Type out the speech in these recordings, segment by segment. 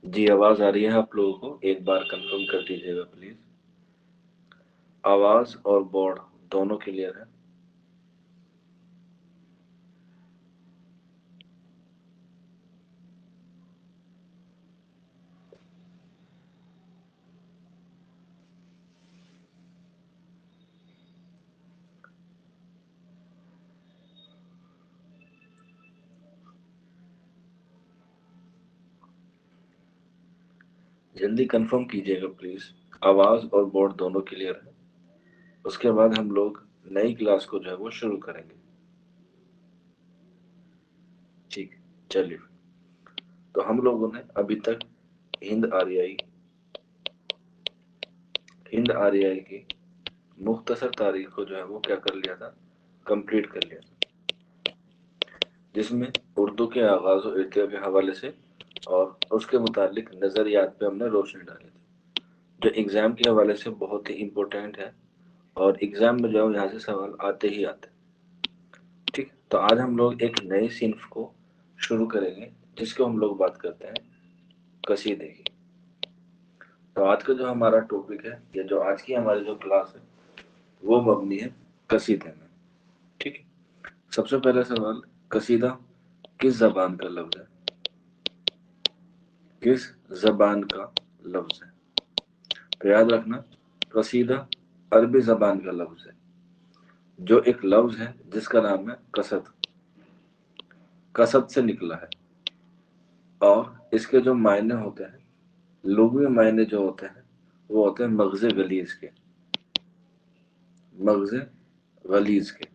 जी आवाज आ रही है आप लोगों को? एक बार कंफर्म कर दीजिएगा प्लीज। आवाज और बोर्ड दोनों क्लियर है? जल्दी कंफर्म कीजिएगा प्लीज। आवाज और बोर्ड दोनों क्लियर है? उसके बाद हम लोग नई क्लास को जो है वो शुरू करेंगे। ठीक है, चलिए। तो हम लोगों ने अभी तक हिंद आर्याई की मुख्तसर तारीख को जो है वो क्या कर लिया था, कंप्लीट कर लिया था, जिसमें उर्दू के आगाज और इर्तिया के हवाले से और उसके मुतालिक नजरियात पे हमने रोशनी डाली थी, जो एग्जाम के हवाले से बहुत ही इम्पोर्टेंट है और एग्जाम में जो यहाँ से सवाल आते ही आते। ठीक, तो आज हम लोग एक नए सिन्फ को शुरू करेंगे जिसको हम लोग बात करते हैं कसीदे की। तो आज का जो हमारा टॉपिक है या जो आज की हमारी जो क्लास है वो मबनी है कसीदे में। ठीक है, सबसे पहला सवाल, कसीदा किस जबान का लफ्ज है? किस जबान का लफ्ज है? तो याद रखना, कसीदा अरबी जबान का लफ्ज है, जो एक लफ्ज है जिसका नाम है कसद। कसद से निकला है और इसके जो मायने होते हैं, लुग़वी मायने जो होते हैं वो होते हैं मगज़े गलीज के, मगज़े गलीज के,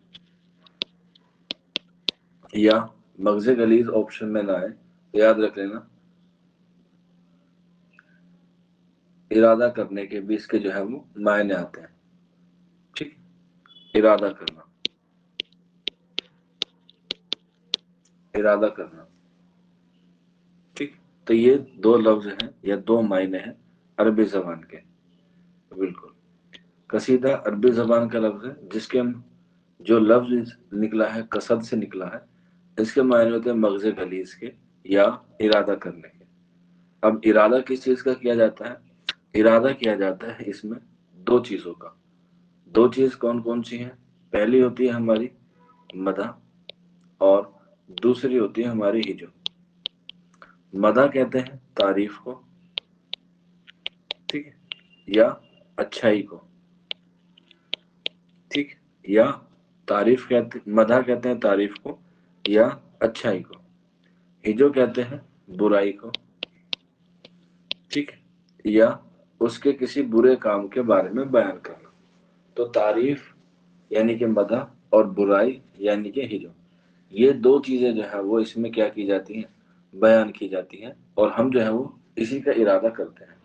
या मगज़े गलीज ऑप्शन में ना आए तो याद रख लेना इरादा करने के भी इसके जो है वो मायने आते हैं। ठीक, इरादा करना, इरादा करना। ठीक, तो ये दो लफ्ज हैं या दो मायने हैं अरबी जबान के। बिल्कुल, कसीदा अरबी जबान का लफ्ज है जिसके जो लफ्ज निकला है कसद से निकला है, इसके मायने होते हैं मगज़े गलीज के या इरादा करने के। अब इरादा किस चीज का किया जाता है? इरादा किया जाता है इसमें दो चीजों का। दो चीज कौन कौन सी हैं? पहली होती है हमारी मदह और दूसरी होती है हमारी हिजो। मदह कहते हैं तारीफ को, ठीक है, या अच्छाई को। ठीक, या तारीफ कहते, मदह कहते हैं तारीफ को या अच्छाई को। हिजो कहते हैं बुराई को। ठीक है, या उसके किसी बुरे काम के बारे में बयान करना। तो तारीफ यानी कि मदह और बुराई यानी कि हिजो, ये दो चीजें जो है वो इसमें क्या की जाती हैं, बयान की जाती हैं और हम जो है वो इसी का इरादा करते हैं।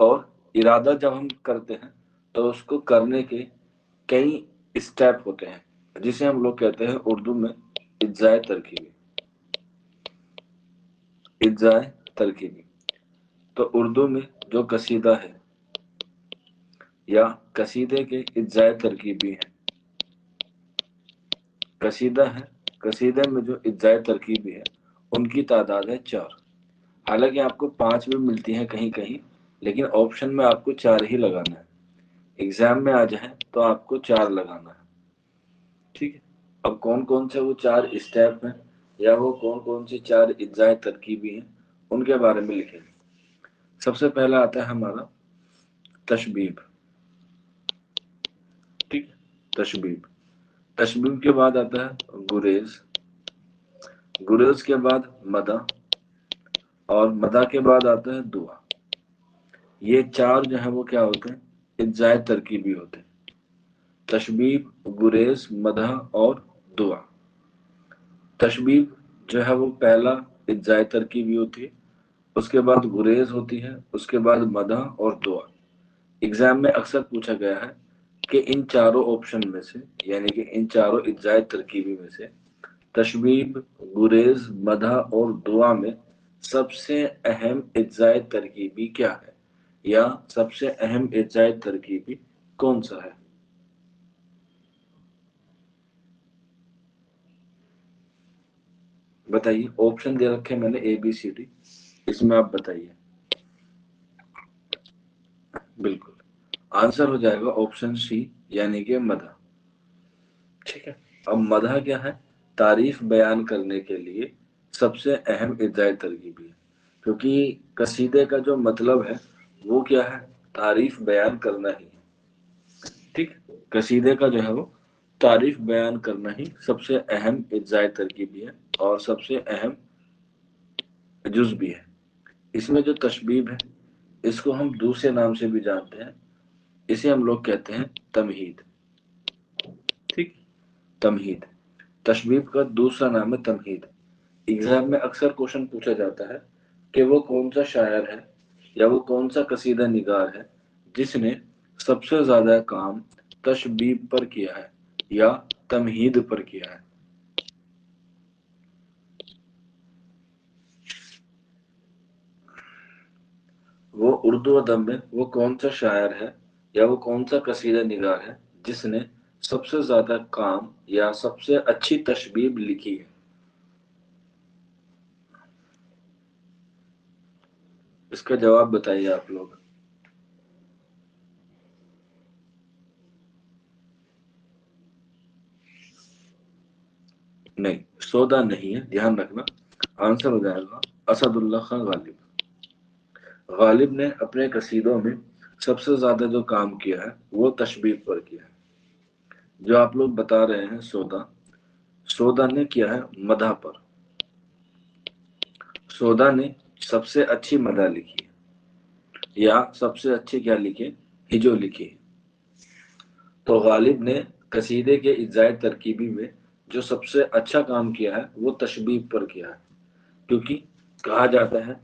और इरादा जब हम करते हैं तो उसको करने के कई स्टेप होते हैं जिसे हम लोग कहते हैं उर्दू में इज्जाए तरकीबी। इज्जाए तरकीबी, तो उर्दू में जो कसीदा है या कसीदे के इज्जाए तरकीबी है, कसीदा है, कसीदे में जो इज्जाए तरकीबी है उनकी तादाद है 4। हालांकि आपको 5 भी मिलती हैं कहीं कहीं, लेकिन ऑप्शन में आपको 4 ही लगाना है। एग्जाम में आ जाए तो आपको 4 लगाना है। ठीक है, अब कौन कौन से वो 4 स्टेप हैं या वो कौन कौन सी 4 इज्जाए तरकीबी हैं उनके बारे में लिखेंगे। सबसे पहला आता है हमारा तशबीब। ठीक, तशबीब। तशबीब के बाद आता है गुरेज, गुरेज के बाद मदा और मदा के बाद आता है दुआ। ये 4 जो है वो क्या होते हैं, इज्जाए तरकीबी होते हैं। तशबीब, गुरेज, मदह और दुआ। तशबीब जो है वो पहला इज्जाए तरकीबी होती है, उसके बाद गुरेज होती है, उसके बाद मदह और दुआ। एग्जाम में अक्सर पूछा गया है कि इन चारों ऑप्शन में से यानी कि इन चारों इज्जाए तरकीबी में से तशबीब, गुरेज, मदह और दुआ में सबसे अहम इज्जाए तरकीबी क्या है या सबसे अहम इज्जाए तरकीबी कौन सा है? बताइए, ऑप्शन दे रखे मैंने A B C D। इसमें आप बताइए। बिल्कुल आंसर हो जाएगा ऑप्शन सी, यानी कि मदह। ठीक है, अब मदह क्या है? तारीफ बयान करने के लिए सबसे अहम इब्दाई तरकीब है, क्योंकि कसीदे का जो मतलब है वो क्या है? तारीफ बयान करना ही है। ठीक, कसीदे का जो है वो तारीफ बयान करना ही सबसे अहम इब्दाई तरकीब भी है और सबसे अहम जुज भी है। इसमें जो तशबीब है इसको हम दूसरे नाम से भी जानते हैं, इसे हम लोग कहते हैं तमहीद। ठीक, तमहीद, तशबीब का दूसरा नाम है तमहीद। एग्जाम में अक्सर क्वेश्चन पूछा जाता है कि वो कौन सा शायर है या वो कौन सा कसीदा निगार है जिसने सबसे ज्यादा काम तशबीब पर किया है या तमहीद पर किया है। वो उर्दू अदब में वो कौन सा शायर है या वो कौन सा कसीदा निगार है जिसने सबसे ज्यादा काम या सबसे अच्छी तशबीब लिखी है। इसका जवाब बताइए आप लोग। नहीं, सौदा नहीं है, ध्यान रखना। आंसर हो जाएगा असदुल्ला खान गालिब। गालिब ने अपने कसीदों में सबसे ज्यादा जो काम किया है वो तशबीब पर किया है। जो आप लोग बता रहे हैं सौदा, सौदा ने किया है मदह पर। सौदा ने सबसे अच्छी मदह लिखी है या सबसे अच्छी क्या लिखी है? हिजो लिखी है। तो गालिब ने कसीदे के इज्जाए तरकीबी में जो सबसे अच्छा काम किया है वो तशबीब पर किया है, क्योंकि कहा जाता है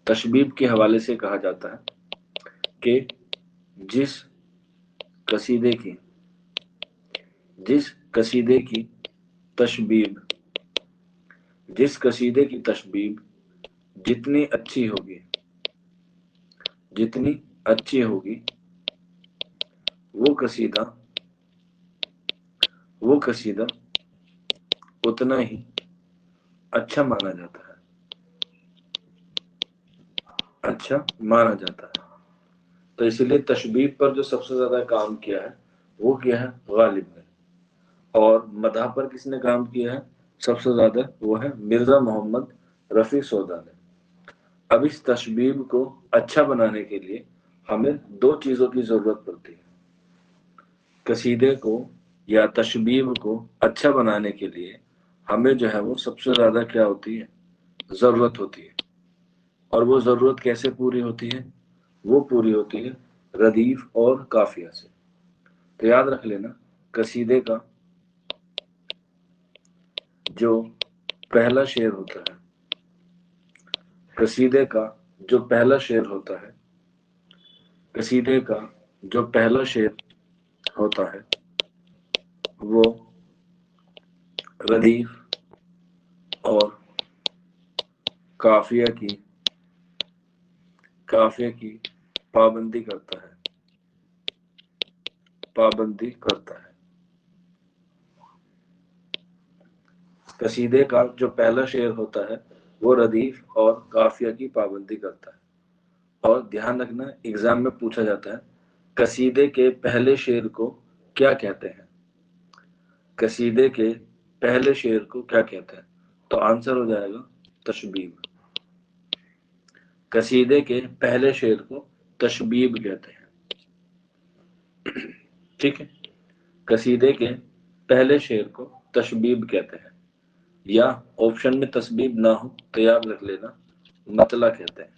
तशबीब के हवाले से कहा जाता है कि जिस कसीदे की जिस कसीदे की तशबीब जिस कसीदे की तशबीब जितनी अच्छी होगी जितनी अच्छी होगी वो कसीदा वो कसीदा उतना ही अच्छा माना जाता है, अच्छा माना जाता है। तो इसीलिए तशबीब पर जो सबसे ज्यादा काम किया है वो किया है गालिब ने। और मदह पर किसने काम किया है सबसे ज्यादा? वो है मिर्जा मोहम्मद रफी सौदा ने। अब इस तशबीब को अच्छा बनाने के लिए हमें दो चीजों की जरूरत पड़ती है। कसीदे को या तशबीब को अच्छा बनाने के लिए हमें जो है वो सबसे ज्यादा क्या होती है? जरूरत होती है। और वो जरूरत कैसे पूरी होती है? वो पूरी होती है रदीफ और काफिया से। तो याद रख लेना, कसीदे का जो पहला शेर होता है कसीदे का जो पहला शेर होता है कसीदे का जो पहला शेर होता है वो रदीफ और काफिया की काफिया की पाबंदी करता है पाबंदी करता है। कसीदे का जो पहला शेर होता है वो रदीफ और काफिया की पाबंदी करता है। और ध्यान रखना, एग्जाम में पूछा जाता है कसीदे के पहले शेर को क्या कहते हैं? कसीदे के पहले शेर को क्या कहते हैं? तो आंसर हो जाएगा तशबीब। कसीदे के पहले शेर को तशबीब कहते हैं। ठीक है, कसीदे के पहले शेर को तशबीब कहते हैं, या ऑप्शन में तशबीब ना हो तो याद रख लेना मतला कहते हैं।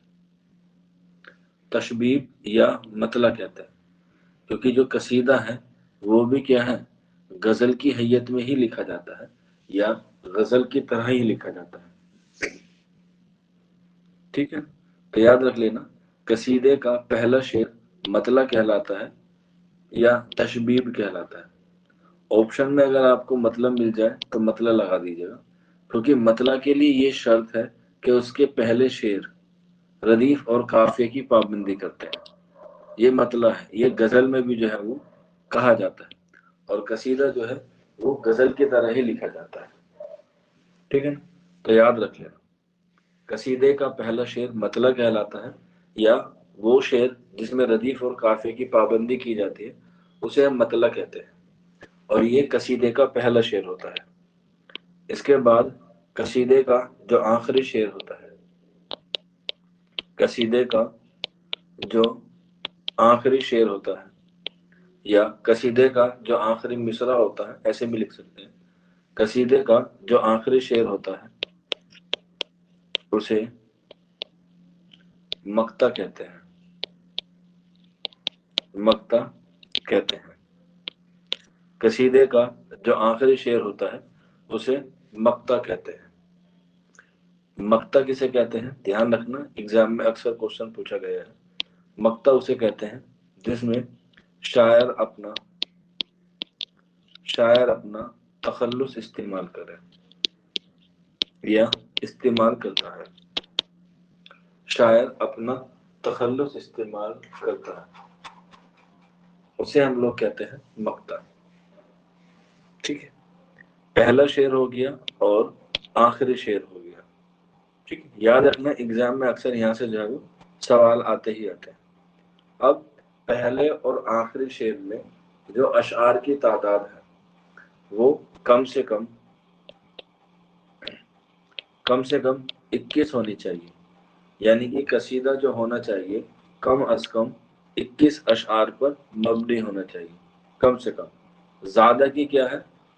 तशबीब या मतला कहते हैं, क्योंकि जो कसीदा है वो भी क्या है? गजल की हैयत में ही लिखा जाता है या गजल की तरह ही लिखा जाता है। ठीक है, तो याद रख लेना कसीदे का पहला शेर मतला कहलाता है या तशबीब कहलाता है। ऑप्शन में अगर आपको मतलब मिल जाए तो मतला लगा दीजिएगा, क्योंकि मतला के लिए ये शर्त है कि उसके पहले शेर रदीफ और काफिये की पाबंदी करते हैं। ये मतला है, ये गजल में भी जो है वो कहा जाता है, और कसीदा जो है वो गजल की तरह ही लिखा जाता है। ठीक है, तो याद रख लेना। قصیدے کا پہلا شعر مطلع کہلاتا ہے، یا وہ شعر جس میں ردیف اور قافیے کی پابندی کی جاتی ہے اسے ہم مطلع کہتے ہیں، اور یہ قصیدے کا پہلا شعر ہوتا ہے۔ اس کے بعد قصیدے کا جو آخری شعر ہوتا ہے، قصیدے کا جو آخری شعر ہوتا ہے یا قصیدے کا جو آخری مصرع ہوتا ہے، ایسے بھی لکھ سکتے ہیں، قصیدے کا جو آخری شعر ہوتا ہے اسے مقطع کہتے ہیں، مقطع کہتے ہیں۔ قصیدے کا جو آخری شعر ہوتا ہے اسے مقطع کہتے ہیں۔ مقطع کسے کہتے ہیں؟ دھیان رکھنا، ایگزام میں اکثر کوشچن پوچھا گیا ہے۔ مقطع اسے کہتے ہیں جس میں شاعر اپنا تخلص استعمال کرے یا استعمال کرتا ہے، شاعر اپنا تخلص استعمال کرتا ہے، اسے ہم لوگ کہتے ہیں مقطع۔ ٹھیک ہے، پہلا شعر ہو گیا اور آخری شعر ہو گیا۔ ٹھیک ہے، یاد رکھنا ایگزام میں اکثر یہاں سے جو ہے وہ سوال آتے ہی آتے ہیں۔ اب پہلے اور آخری شعر میں جو اشعار کی تعداد ہے وہ کم سے کم 21 ہونی چاہیے، یعنی کہ قصیدہ جو ہونا چاہیے کم از کم 21 اشعار پر مبنی ہونا چاہیے، کم سے کم۔ زیادہ کی کیا ہے،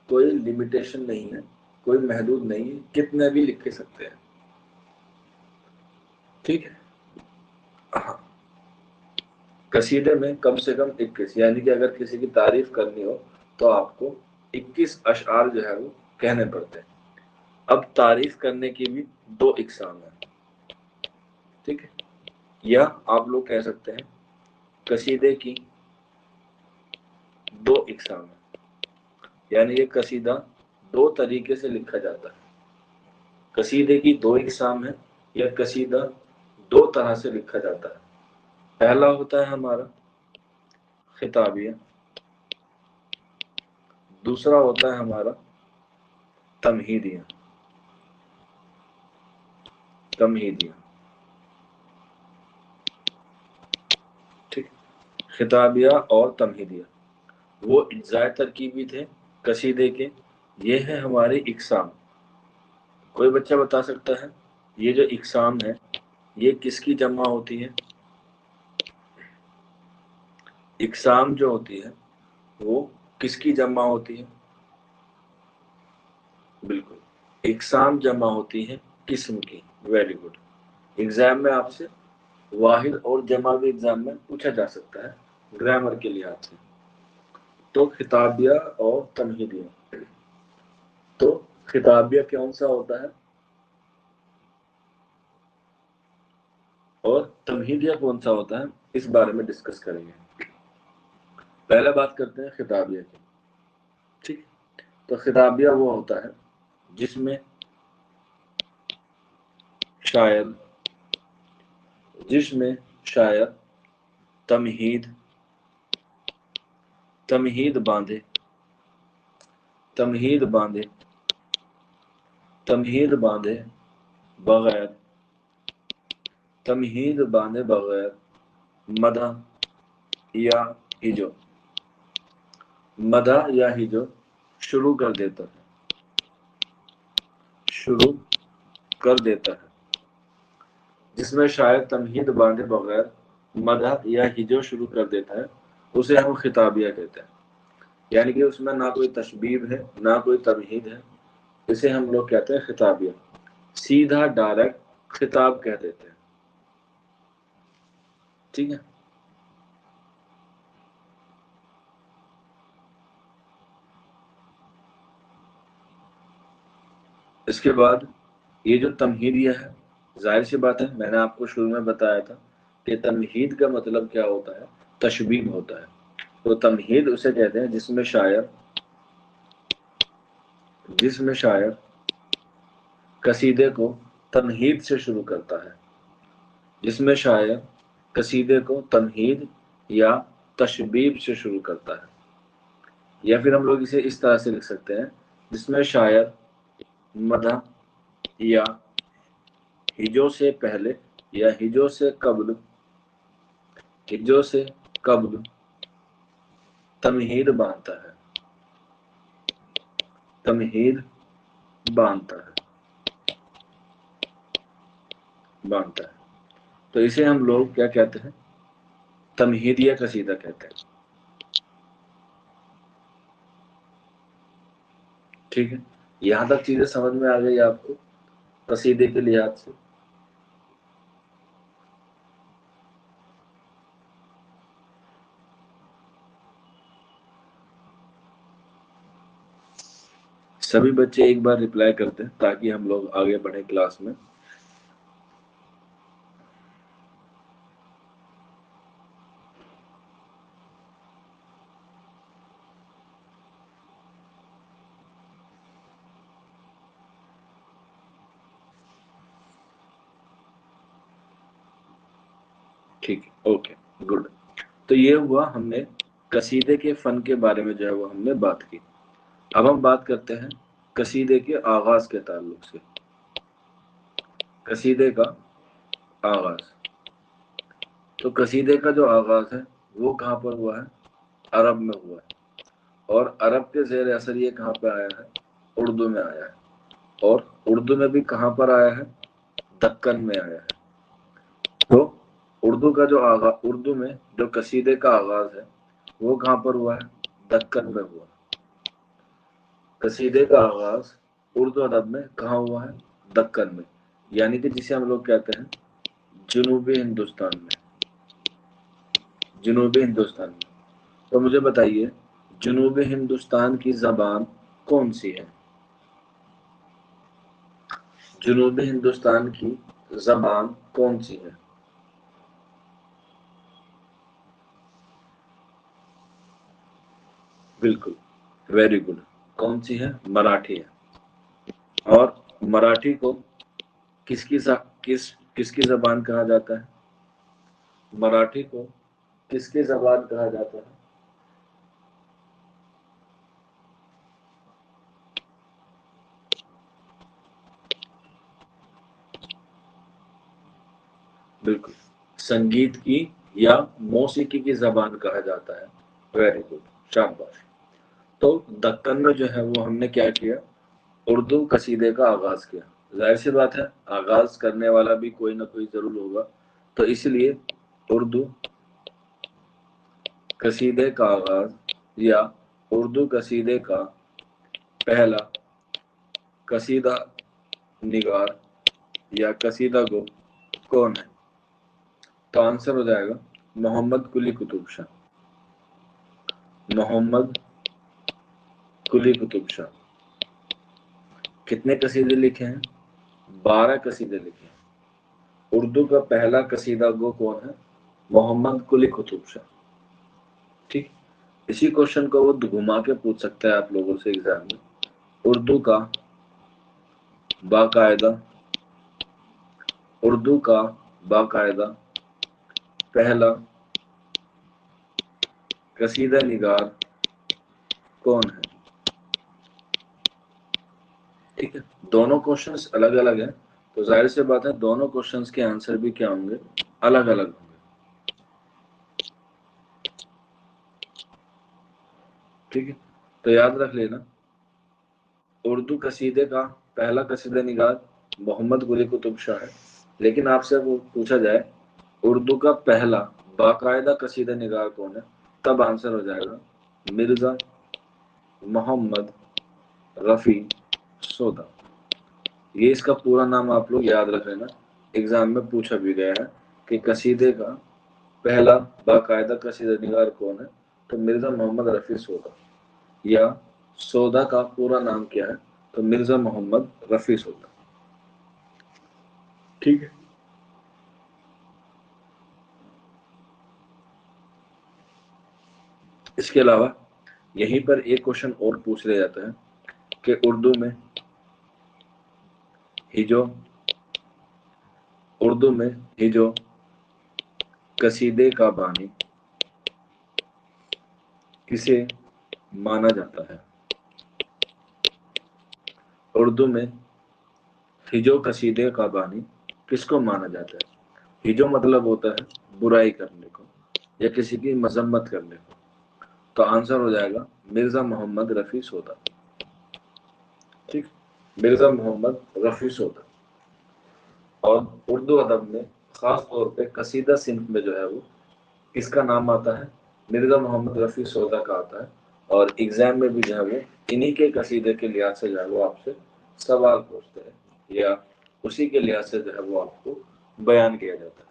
کوئی لمیٹیشن نہیں ہے، کوئی محدود نہیں ہے، کتنے بھی لکھ سکتے ہیں۔ ٹھیک ہے، ہاں، قصیدے میں کم سے کم 21، یعنی کہ اگر کسی کی تعریف کرنی ہو تو آپ کو 21 اشعار جو ہے وہ کہنے پڑتے ہیں۔ اب تعریف کرنے کی بھی 2 اقسام ہیں، ٹھیک ہے، یا آپ لوگ کہہ سکتے ہیں قصیدے کی 2 اقسام ہیں، یعنی یہ قصیدہ 2 طریقے سے لکھا جاتا ہے۔ قصیدے کی 2 اقسام ہیں یا قصیدہ 2 طرح سے لکھا جاتا ہے۔ پہلا ہوتا ہے ہمارا خطابیہ، دوسرا ہوتا ہے ہمارا تمہیدیہ۔ ٹھیک، خطابیہ اور تمہیدیہ وہ اجزائے ترکیبی تھے قصیدے کے، یہ ہے ہماری اقسام۔ کوئی بچہ بتا سکتا ہے یہ جو اقسام ہے یہ کس کی جمع ہوتی ہے؟ اقسام جو ہوتی ہے وہ کس کی جمع ہوتی ہے؟ بالکل، اقسام جمع ہوتی ہے قسم کی۔ ویری گڈ، ایگزام میں آپ سے واحد اور جمع بھی ایگزام میں پوچھا جا سکتا ہے گرامر کے لحاظ سے۔ تو خطابیہ اور تمہیدیہ، تو خطابیہ کون سا ہوتا ہے اور تمہیدیہ کون سا ہوتا ہے، اس بارے میں ڈسکس کریں گے۔ پہلے بات کرتے ہیں خطابیہ کی۔ ٹھیک، تو خطابیہ وہ ہوتا ہے جس میں شاعر تمہید باندھے بغیر مدح یا ہجو شروع کر دیتا ہے۔ جس میں شاعر تمہید باندھے بغیر مدح یا ہجو شروع کر دیتا ہے اسے ہم خطابیہ کہتے ہیں، یعنی کہ اس میں نہ کوئی تشبیب ہے نہ کوئی تمہید ہے، اسے ہم لوگ کہتے ہیں خطابیہ، سیدھا ڈائریکٹ خطاب کہہ دیتے ہیں۔ ٹھیک ہے، اس کے بعد یہ جو تمہیدیہ ہے، ظاہر سی بات ہے میں نے آپ کو شروع میں بتایا تھا کہ تمہید کا مطلب کیا ہوتا ہے، تشبیب ہوتا ہے۔ تو تمہید اسے کہتے ہیں جس میں شاعر قصیدے کو تمہید سے شروع کرتا ہے، جس میں شاعر قصیدے کو تمہید یا تشبیب سے شروع کرتا ہے، یا پھر ہم لوگ اسے اس طرح سے لکھ سکتے ہیں جس میں شاعر مدح یا हिजो से पहले या हिजो से कब्ल, हिजो से कब्ल तमहीद बांधता है, तमहीद बांधता है, बांधता है। तो इसे हम लोग क्या कहते हैं? तमहीद या कसीदा कहते हैं। ठीक है, यहां तक चीजें समझ में आ गई आपको कसीदे के लिहाज से? सभी बच्चे एक बार रिप्लाई करते हैं ताकि हम लोग आगे बढ़े क्लास में। ठीक है, ओके, गुड। तो ये हुआ, हमने कसीदे के फन के बारे में जो है वो हमने बात की। अब हम बात करते हैं कसीदे के आगाज के ताल्लुक से। कसीदे का आगाज, तो कसीदे का जो आगाज है वो कहाँ पर हुआ है? अरब में हुआ है। और अरब के ज़ेर असर ये कहाँ पे आया है? उर्दू में आया है। और उर्दू में भी कहाँ पर आया है? दक्कन में आया है। तो उर्दू का जो आगाज, उर्दू में जो कसीदे का आगाज है वो कहाँ पर हुआ है? दक्कन में हुआ। कसीदे का आगाज उर्दू अदब में कहाँ हुआ है? दक्कन में, यानी कि जिसे हम लोग कहते हैं जनूबी हिंदुस्तान में, जनूबी हिंदुस्तान में। तो मुझे बताइए जनूबी हिंदुस्तान की जबान कौन सी है? जनूबी हिंदुस्तान की जबान कौन सी है? बिल्कुल, वेरी गुड। कौन सी है? मराठी है। और मराठी को किसकी जबान कहा जाता है? मराठी को किसकी जबान कहा जाता है? बिल्कुल, संगीत की या मौसीकी की जबान कहा जाता है। वेरी गुड, शाबाश। तो दक्कन में जो है वो हमने क्या किया? उर्दू कसीदे का आगाज किया। जाहिर सी बात है आगाज करने वाला भी कोई ना कोई जरूर होगा, तो इसलिए उर्दू कसीदे का आगाज या उर्दू कसीदे का पहला कसीदा निगार या कसीदा गो कौन है? तो आंसर हो जाएगा मोहम्मद कुली कुतुब शाह। मोहम्मद कुली कुतुब शाह। कितने कसीदे लिखे हैं? 12 कसीदे लिखे हैं। उर्दू का पहला कसीदा गो कौन है? मोहम्मद कुली कुतुब शाह। ठीक, इसी क्वेश्चन को वो घुमा के पूछ सकता है आप लोगों से एग्जाम में। उर्दू का बाकायदा, उर्दू का बाकायदा पहला कसीदा निगार कौन है? ठीक है, दोनों क्वेश्चंस अलग अलग हैं, तो जाहिर सी बात है दोनों क्वेश्चंस के आंसर भी क्या होंगे? अलग अलग होंगे। ठीक है, तो याद रख लेना उर्दू कसीदे का पहला कसीदा निगार मोहम्मद कुली कुतुब शाह है। लेकिन आपसे वो पूछा जाए उर्दू का पहला बाकायदा कसीदा निगार कौन है, तब आंसर हो जाएगा मिर्जा मोहम्मद रफी सोदा। ये इसका पूरा नाम आप लोग याद रख लेना, एग्जाम में पूछा भी गया है कि कसीदे का पहला बाकायदा कसीदा निगार कौन है, तो मिर्जा मोहम्मद रफी सोदा। या सोदा का पूरा नाम क्या है, तो मिर्जा मोहम्मद रफी सोदा। ठीक है, इसके अलावा यहीं पर एक क्वेश्चन और पूछ लिया जाता है कि उर्दू में हिजो, उर्दू में हिजो कसीदे का बानी किसे माना जाता है? उर्दू में हिजो कसीदे का बानी किसको माना जाता है? हिजो मतलब होता है बुराई करने को या किसी की मजम्मत करने को। तो आंसर हो जाएगा मिर्जा मोहम्मद रफी सोदा। ठीक, मिर्जा मोहम्मद रफी सोदा। और उर्दू अदब में खास तौर पे कसीदा सिंफ में जो है वो किसका नाम आता है? मिर्जा मोहम्मद रफी सोदा का आता है। और एग्जाम में भी जो है वो इन्हीं के कसीदे के लिहाज से जो है वो आपसे सवाल पूछते हैं या उसी के लिहाज से जो है वो आपको बयान किया जाता है।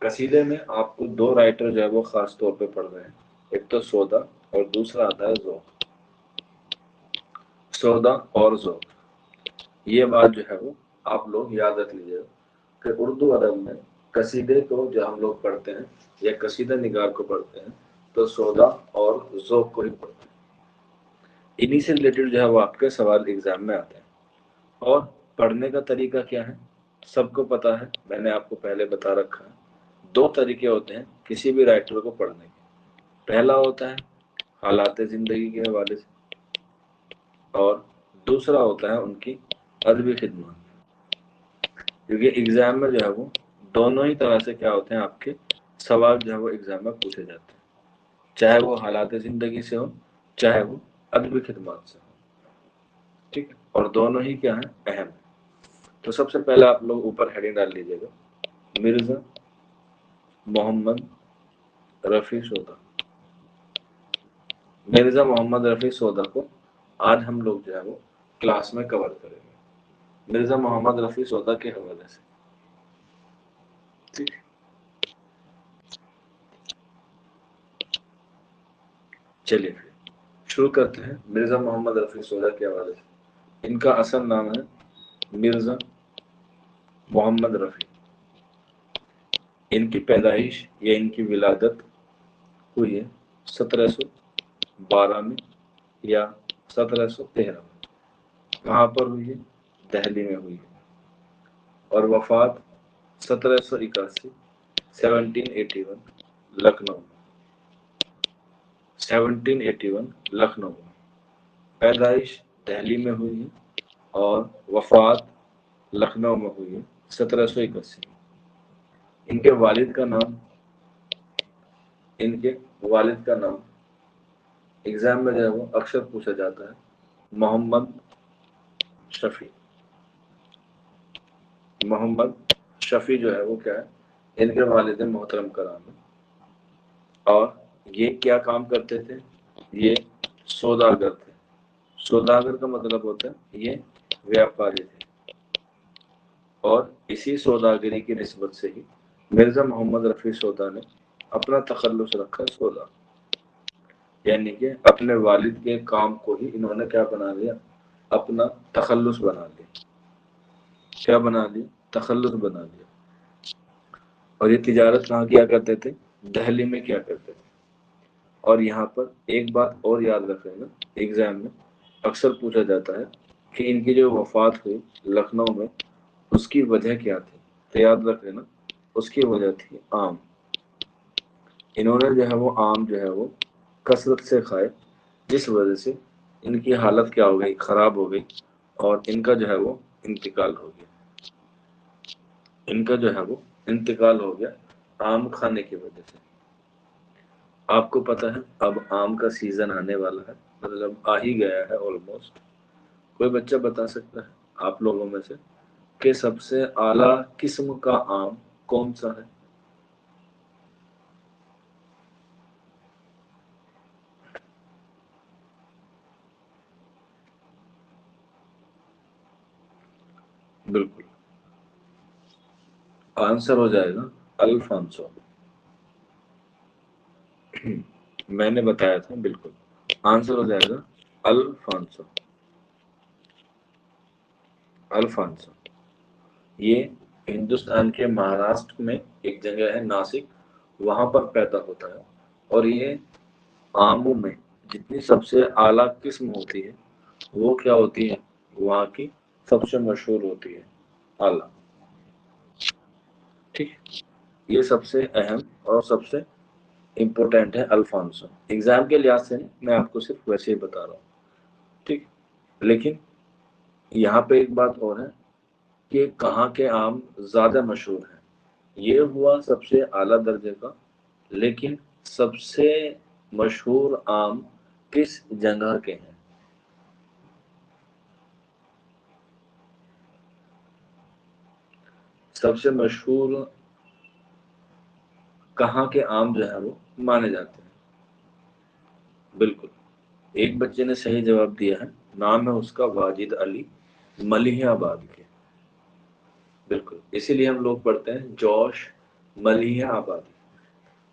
कसीदे में आपको दो राइटर जो है वो खास तौर पे पढ़ रहे हैं, एक तो सौदा और दूसरा आता है ज़ौक़। सौदा और ज़ौक़, ये बात जो है वो आप लोग याद रख लीजिएगा कि उर्दू अदब में कसीदे को जो हम लोग पढ़ते हैं या कसीदा निगार को पढ़ते हैं तो सौदा और ज़ौक़ को ही पढ़ते हैं। इन्हीं से रिलेटेड जो है वो आपके सवाल एग्जाम में आते हैं। और पढ़ने का तरीका क्या है सबको पता है, मैंने आपको पहले बता रखा है। दो तरीके होते हैं किसी भी राइटर को पढ़ने के। पहला होता है हालात ज़िंदगी के हवाले से और दूसरा होता है उनकी अदबी खिदमत। क्योंकि एग्जाम में जो है वो दोनों ही तरह से क्या होते हैं, आपके सवाल जो है वो एग्जाम में पूछे जाते हैं, चाहे वो हालात ज़िंदगी से हो चाहे वो अदबी खिदमत से हो। ठीक है, और दोनों ही क्या है, अहम है। तो सबसे पहले आप लोग ऊपर हेडिंग डाल लीजिएगा, मिर्जा मोहम्मद रफी सोदा। मिर्जा मोहम्मद रफी सोदा को आज हम लोग जो है वो क्लास में कवर करेंगे मिर्जा मोहम्मद रफी सोदा के हवाले से। ठीक, चलिए फिर शुरू करते हैं मिर्जा मोहम्मद रफी सोदा के हवाले से। इनका असल नाम है मिर्जा मोहम्मद रफी। इनकी पैदाइश या इनकी विलादत हुई है 1712 में या 1713 में। कहाँ पर हुई है? दिल्ली में हुई है। और वफात 1781 1781 लखनऊ में। 1781 लखनऊ में पैदाइश दिल्ली में हुई है और वफात लखनऊ में हुई है 1781 में। इनके वालिद का नाम एग्जाम में जो है वो अक्सर पूछा जाता है, मोहम्मद शफी। मोहम्मद शफी जो है वो क्या है, इनके वालिद मोहतरम का नाम है। और ये क्या काम करते थे? ये सौदागर थे। सौदागर का मतलब होता है ये व्यापारी थे। और इसी सौदागरी की निस्बत से ही मिर्जा मोहम्मद रफी सोदा ने अपना तखल्लुस रखा सौदा, यानी कि अपने वालिद के काम को ही इन्होंने क्या बना लिया, अपना तखल्लुस बना लिया। क्या बना लिया? तखल्लुस बना लिया। और ये तिजारत कहाँ किया करते थे? दिल्ली में किया करते थे। और यहाँ पर एक बात और याद रखेगा, एग्जाम में अक्सर पूछा जाता है कि इनकी जो वफात हुई लखनऊ में उसकी वजह क्या थी। तो याद रख लेना, उसकी वजह थी आम। इन्होंने जो है वो आम जो है वो कसरत से खाए, जिस वजह से इनकी हालत क्या हो गई, खराब हो गई और इनका जो है वो इंतकाल हो गया। इनका जो है वो इंतकाल हो गया आम खाने की वजह से। आपको पता है अब आम का सीजन आने वाला है, मतलब आ ही गया है ऑलमोस्ट। कोई बच्चा बता सकता है आप लोगों में से कि सबसे आला किस्म का आम कौन सा है? बिल्कुल, आंसर हो जाएगा अल्फांसो। मैंने बताया था, बिल्कुल आंसर हो जाएगा अल्फांसो। अल्फांसो ये हिंदुस्तान के महाराष्ट्र में एक जगह है नासिक, वहां पर पैदा होता है। और ये आमों में जितनी सबसे आला किस्म होती है वो क्या होती है, वहाँ की सबसे मशहूर होती है आला। ठीक, ये सबसे अहम और सबसे इम्पोर्टेंट है अल्फांसो। एग्जाम के लिहाज से मैं आपको सिर्फ वैसे ही बता रहा हूँ। ठीक, लेकिन यहाँ पे एक बात और है, کہ کہاں کے آم زیادہ مشہور ہیں، یہ ہوا سب سے اعلیٰ درجے کا، لیکن سب سے مشہور آم کس جگہ کے ہیں؟ سب سے مشہور کہاں کے آم جو ہے وہ مانے جاتے ہیں؟ بالکل، ایک بچے نے صحیح جواب دیا ہے، نام ہے اس کا واجد علی، ملیح آباد کے۔ بالکل، اسی لیے ہم لوگ پڑھتے ہیں جوش ملیح آبادی۔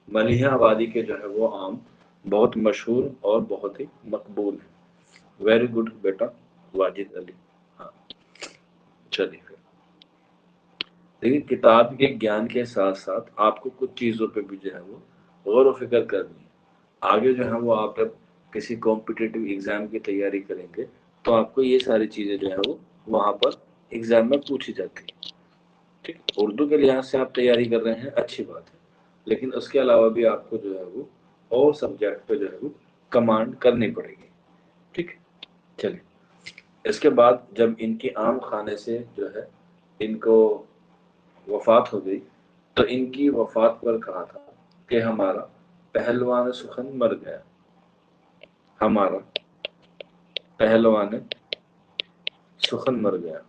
ملیح آبادی کے جو ہے وہ آم بہت مشہور اور بہت ہی مقبول ہیں۔ ویری گڈ بیٹا واجد علی۔ ہاں چلیے پھر دیکھیے، کتاب کے گیان کے ساتھ ساتھ آپ کو کچھ چیزوں پہ بھی جو ہے وہ غور و فکر کرنی ہے۔ آگے جو ہے وہ آپ جب کسی کمپٹیٹیو ایگزام کی تیاری کریں گے تو آپ کو یہ ساری چیزیں جو ہے وہ وہاں پر ایگزام میں پوچھی جاتی ہیں۔ ٹھیک، اردو کے لحاظ سے آپ تیاری کر رہے ہیں، اچھی بات ہے، لیکن اس کے علاوہ بھی آپ کو جو ہے وہ اور سبجیکٹ پہ جو ہے وہ کمانڈ کرنی پڑے گی۔ ٹھیک ہے، چلیے اس کے بعد جب ان کی عام خانے سے جو ہے ان کو وفات ہو گئی تو ان کی وفات پر کہا تھا کہ ہمارا پہلوان سخن مر گیا، ہمارا پہلوان سخن مر گیا۔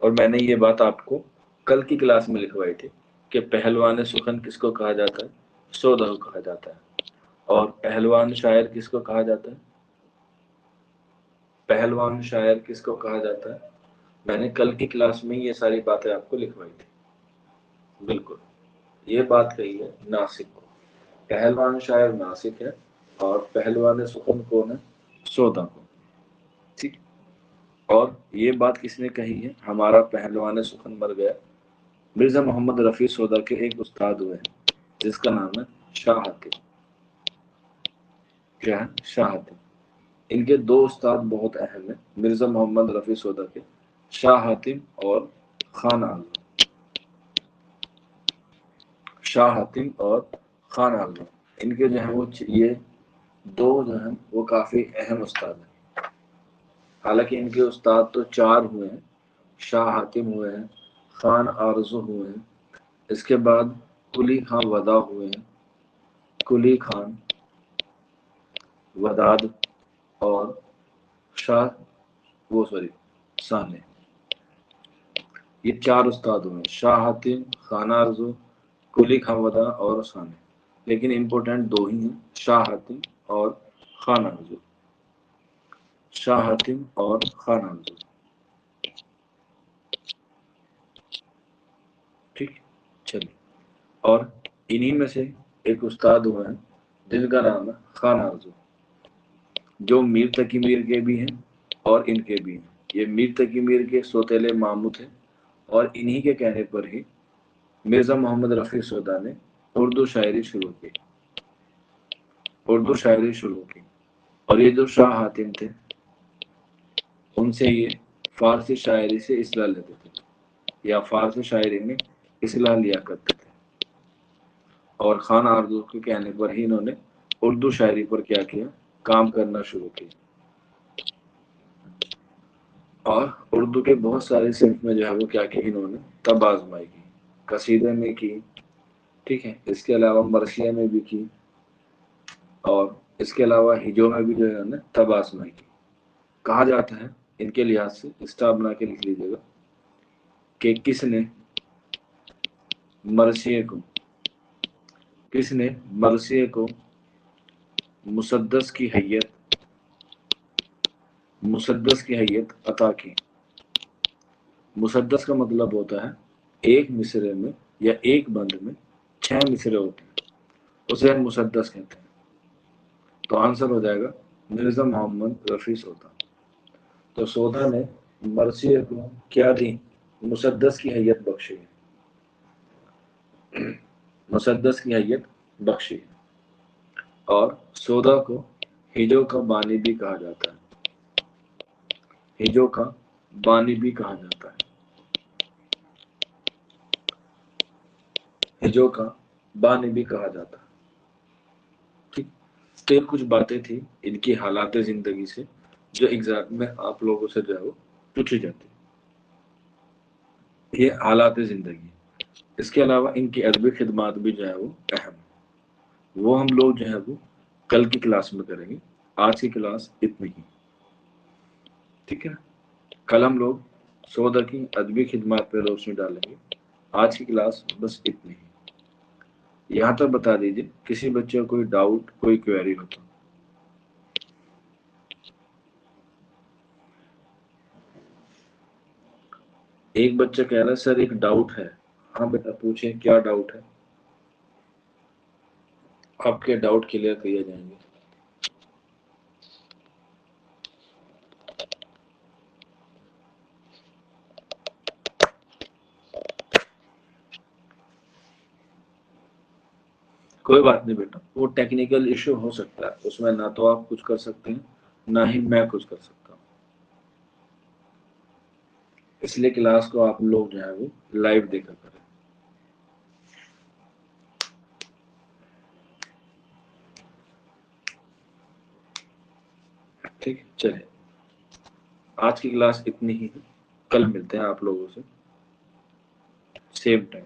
اور میں نے یہ بات آپ کو کل کی کلاس میں لکھوائی تھی کہ پہلوان سخن کس کو کہا جاتا ہے؟ سودہ کو کہا جاتا ہے۔ اور پہلوان شاعر کس کو کہا جاتا ہے؟ پہلوان شاعر کس کو کہا جاتا ہے؟ میں نے کل کی کلاس میں یہ ساری باتیں آپ کو لکھوائی تھی۔ بالکل، یہ بات کہی ہے ناسک کو، پہلوان شاعر ناسک ہے اور پہلوان سخن کون ہے؟ سودا کو۔ ٹھیک، اور یہ بات کس نے کہی ہے ہمارا پہلوان سخن مر گیا؟ مرزا محمد رفیع سودا کے ایک استاد ہوئے ہیں جس کا نام ہے شاہ حاتم۔ کیا ہے؟ شاہ حاتم۔ ان کے دو استاد بہت اہم ہیں مرزا محمد رفیع سودا کے، شاہ حاتم اور خان اعظم۔ شاہ حاتم اور خان اعظم، ان کے جو ہے وہ یہ دو جو ہیں وہ کافی اہم استاد ہیں۔ حالانکہ ان کے استاد تو چار ہوئے ہیں، شاہ حاتم ہوئے ہیں، خان آرزو ہوئے ہیں، اس کے بعد کلی خان ودا ہوئے ہیں، کلی خان وداد اور شاہ سانے۔ یہ چار استاد ہوئے ہیں، شاہ حاتم، خان آرزو، کلی خان ودا اور سانے، لیکن امپورٹنٹ دو ہی ہیں، شاہ حاتم اور خان آرزو۔ شاہ حاتم اور خان آرزو۔ ٹھیک، چلیے، اور انہی میں سے ایک استاد ہوئے ہیں جن کا نام ہے خان آرزو، جو میر تقی میر کے بھی ہیں اور ان کے بھی ہیں۔ یہ میر تقی میر کے سوتیلے ماموں تھے اور انہی کے کہنے پر ہی مرزا محمد رفیع سودا نے اردو شاعری شروع کی، اردو شاعری شروع کی۔ اور یہ جو شاہ حاتم تھے ان سے یہ فارسی شاعری سے اصلاح لیتے تھے یا فارسی شاعری میں اصلاح لیا کرتے تھے، اور خان آرزو کے کہنے پر ہی انہوں نے اردو شاعری پر کیا کیا؟ کام کرنا شروع کیا، اور اردو کے بہت سارے صنف میں جو ہے وہ کیا کی انہوں نے تب آزمائی کی، قصیدے میں کی، ٹھیک ہے، اس کے علاوہ مرثیہ میں بھی کی، اور اس کے علاوہ ہجو میں بھی جو ہے انہوں نے تب آزمائی کی۔ کہا جاتا ہے ان کے لحاظ سے اسٹار بنا کے لکھ لیجیے گا کہ کس نے مرثیے کو مسدس کی حیت عطا کی۔ مسدس کا مطلب ہوتا ہے ایک مصرے میں یا ایک بند میں 6 مصرے ہوتے ہیں، اسے ہم مسدس کہتے ہیں۔ تو آنسر ہو جائے گا مرزا محمد رفیع سودا۔ تو سودا نے مرثیے کو کیا دی؟ مسدس کی حیت بخشی، مسدس کی حیت بخشی۔ اور سودا کو ہجو کا بانی بھی کہا جاتا ہے، ہجو کا بانی بھی کہا جاتا ہے، ہجو کا بانی بھی کہا جاتا ہے۔ ٹھیک، تو یہ کچھ باتیں تھی ان کی حالات زندگی سے جو ایگزام میں آپ لوگوں سے جو ہے وہ پوچھی جاتی ہے. یہ حالات زندگی. اس کے علاوہ ان کی ادبی خدمات بھی جو ہے وہ اہم ہے. وہ ہم لوگ جو ہے وہ کل کی کلاس میں کریں گے. آج کی کلاس اتنی ہی. ٹھیک ہے نا. کل ہم لوگ 14 کی ادبی خدمات پہ روشنی ڈالیں گے. آج کی کلاس بس اتنی ہی. یہاں تک بتا دیجیے کسی بچے کو کوئی ڈاؤٹ کوئی کوئری ہو تو. ایک بچہ کہہ رہا ہے سر ایک ڈاؤٹ ہے. ہاں بیٹا پوچھیں کیا ڈاؤٹ ہے. آپ کے ڈاؤٹ کلیئر کیے جائیں گے. کوئی بات نہیں بیٹا, وہ ٹیکنیکل ایشو ہو سکتا ہے, اس میں نہ تو آپ کچھ کر سکتے ہیں نہ ہی میں کچھ کر سکتا ہوں. اس لیے کلاس کو آپ لوگ جو ہے وہ لائیو دیکھا کریں. ٹھیک ہے چلے. آج کی کلاس اتنی ہی ہے. کل ملتے ہیں آپ لوگوں سے سیم ٹائم.